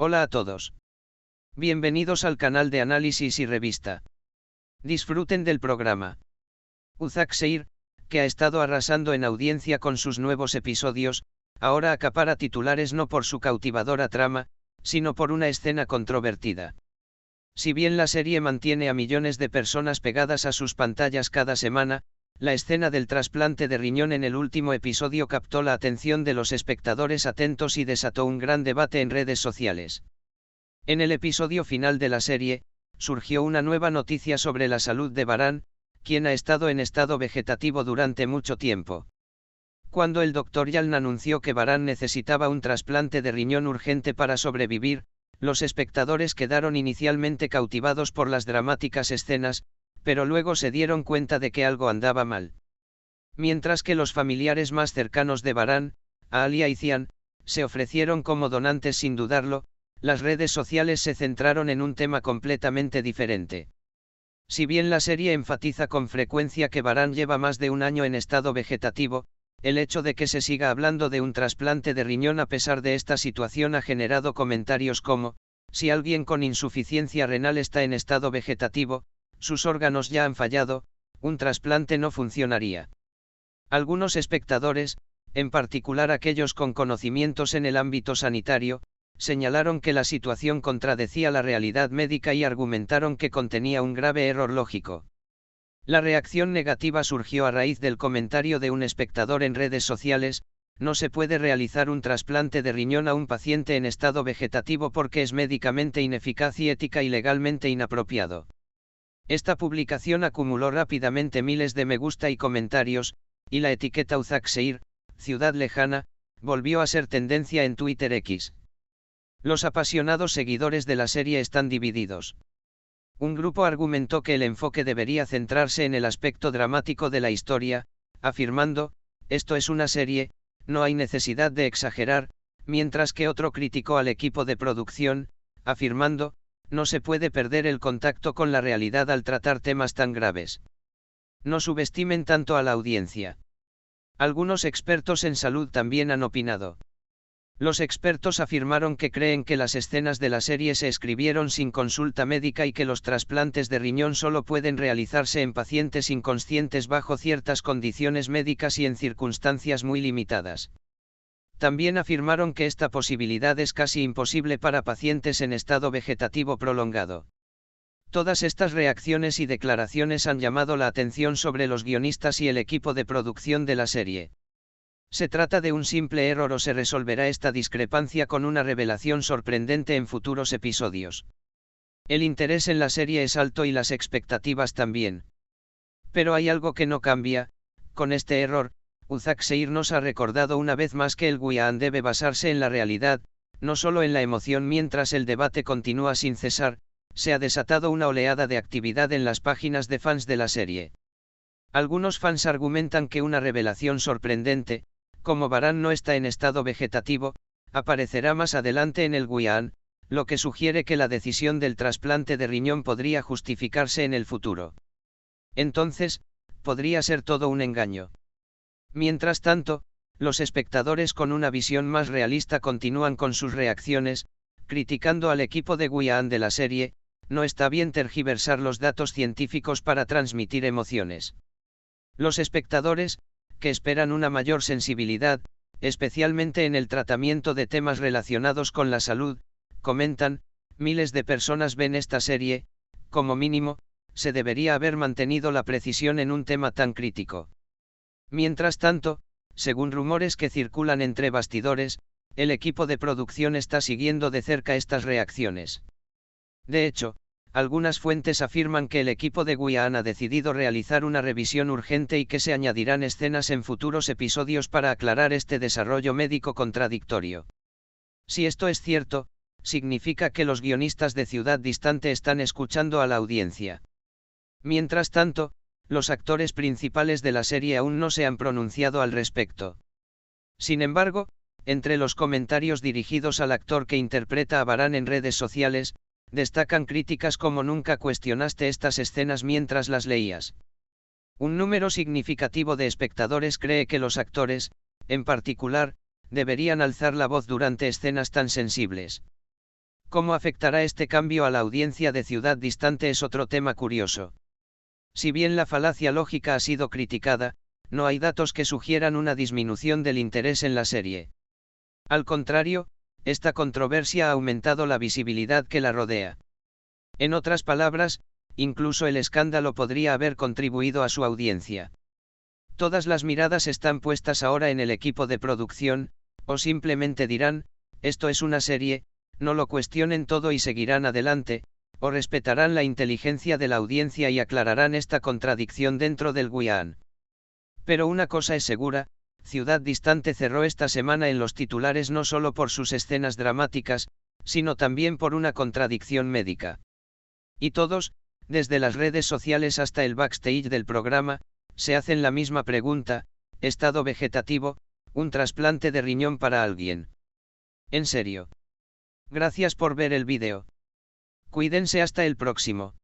Hola a todos. Bienvenidos al canal de análisis y revista. Disfruten del programa. Uzak Seir, que ha estado arrasando en audiencia con sus nuevos episodios, ahora acapara titulares no por su cautivadora trama, sino por una escena controvertida. Si bien la serie mantiene a millones de personas pegadas a sus pantallas cada semana, la escena del trasplante de riñón en el último episodio captó la atención de los espectadores atentos y desató un gran debate en redes sociales. En el episodio final de la serie, surgió una nueva noticia sobre la salud de Baran, quien ha estado en estado vegetativo durante mucho tiempo. Cuando el Dr. Yaln anunció que Baran necesitaba un trasplante de riñón urgente para sobrevivir, los espectadores quedaron inicialmente cautivados por las dramáticas escenas, pero luego se dieron cuenta de que algo andaba mal. Mientras que los familiares más cercanos de Baran, Alia y Cian, se ofrecieron como donantes sin dudarlo, las redes sociales se centraron en un tema completamente diferente. Si bien la serie enfatiza con frecuencia que Baran lleva más de un año en estado vegetativo, el hecho de que se siga hablando de un trasplante de riñón a pesar de esta situación ha generado comentarios como: si alguien con insuficiencia renal está en estado vegetativo, sus órganos ya han fallado, un trasplante no funcionaría. Algunos espectadores, en particular aquellos con conocimientos en el ámbito sanitario, señalaron que la situación contradecía la realidad médica y argumentaron que contenía un grave error lógico. La reacción negativa surgió a raíz del comentario de un espectador en redes sociales: no se puede realizar un trasplante de riñón a un paciente en estado vegetativo porque es médicamente ineficaz y ética y legalmente inapropiado. Esta publicación acumuló rápidamente miles de me gusta y comentarios, y la etiqueta Uzak Seir, ciudad lejana, volvió a ser tendencia en Twitter X. Los apasionados seguidores de la serie están divididos. Un grupo argumentó que el enfoque debería centrarse en el aspecto dramático de la historia, afirmando: esto es una serie, no hay necesidad de exagerar, mientras que otro criticó al equipo de producción, afirmando: no se puede perder el contacto con la realidad al tratar temas tan graves. No subestimen tanto a la audiencia. Algunos expertos en salud también han opinado. Los expertos afirmaron que creen que las escenas de la serie se escribieron sin consulta médica y que los trasplantes de riñón solo pueden realizarse en pacientes inconscientes bajo ciertas condiciones médicas y en circunstancias muy limitadas. También afirmaron que esta posibilidad es casi imposible para pacientes en estado vegetativo prolongado. Todas estas reacciones y declaraciones han llamado la atención sobre los guionistas y el equipo de producción de la serie. ¿Se trata de un simple error o se resolverá esta discrepancia con una revelación sorprendente en futuros episodios? El interés en la serie es alto y las expectativas también. Pero hay algo que no cambia: con este error, Uzak Seir nos ha recordado una vez más que el Guiaan debe basarse en la realidad, no solo en la emoción. Mientras el debate continúa sin cesar, se ha desatado una oleada de actividad en las páginas de fans de la serie. Algunos fans argumentan que una revelación sorprendente, como Baran no está en estado vegetativo, aparecerá más adelante en el Guiaan, lo que sugiere que la decisión del trasplante de riñón podría justificarse en el futuro. Entonces, podría ser todo un engaño. Mientras tanto, los espectadores con una visión más realista continúan con sus reacciones, criticando al equipo de Guiaan de la serie: no está bien tergiversar los datos científicos para transmitir emociones. Los espectadores, que esperan una mayor sensibilidad, especialmente en el tratamiento de temas relacionados con la salud, comentan: miles de personas ven esta serie, como mínimo, se debería haber mantenido la precisión en un tema tan crítico. Mientras tanto, según rumores que circulan entre bastidores, el equipo de producción está siguiendo de cerca estas reacciones. De hecho, algunas fuentes afirman que el equipo de Guiaan ha decidido realizar una revisión urgente y que se añadirán escenas en futuros episodios para aclarar este desarrollo médico contradictorio. Si esto es cierto, significa que los guionistas de Ciudad Distante están escuchando a la audiencia. Mientras tanto, los actores principales de la serie aún no se han pronunciado al respecto. Sin embargo, entre los comentarios dirigidos al actor que interpreta a Baran en redes sociales, destacan críticas como: nunca cuestionaste estas escenas mientras las leías. Un número significativo de espectadores cree que los actores, en particular, deberían alzar la voz durante escenas tan sensibles. ¿Cómo afectará este cambio a la audiencia de Ciudad Distante? Es otro tema curioso. Si bien la falacia lógica ha sido criticada, no hay datos que sugieran una disminución del interés en la serie. Al contrario, esta controversia ha aumentado la visibilidad que la rodea. En otras palabras, incluso el escándalo podría haber contribuido a su audiencia. Todas las miradas están puestas ahora en el equipo de producción, o simplemente dirán, esto es una serie, no lo cuestionen todo y seguirán adelante, o respetarán la inteligencia de la audiencia y aclararán esta contradicción dentro del guión. Pero una cosa es segura, Ciudad Distante cerró esta semana en los titulares no solo por sus escenas dramáticas, sino también por una contradicción médica. Y todos, desde las redes sociales hasta el backstage del programa, se hacen la misma pregunta: estado vegetativo, un trasplante de riñón para alguien. En serio. Gracias por ver el vídeo. Cuídense hasta el próximo.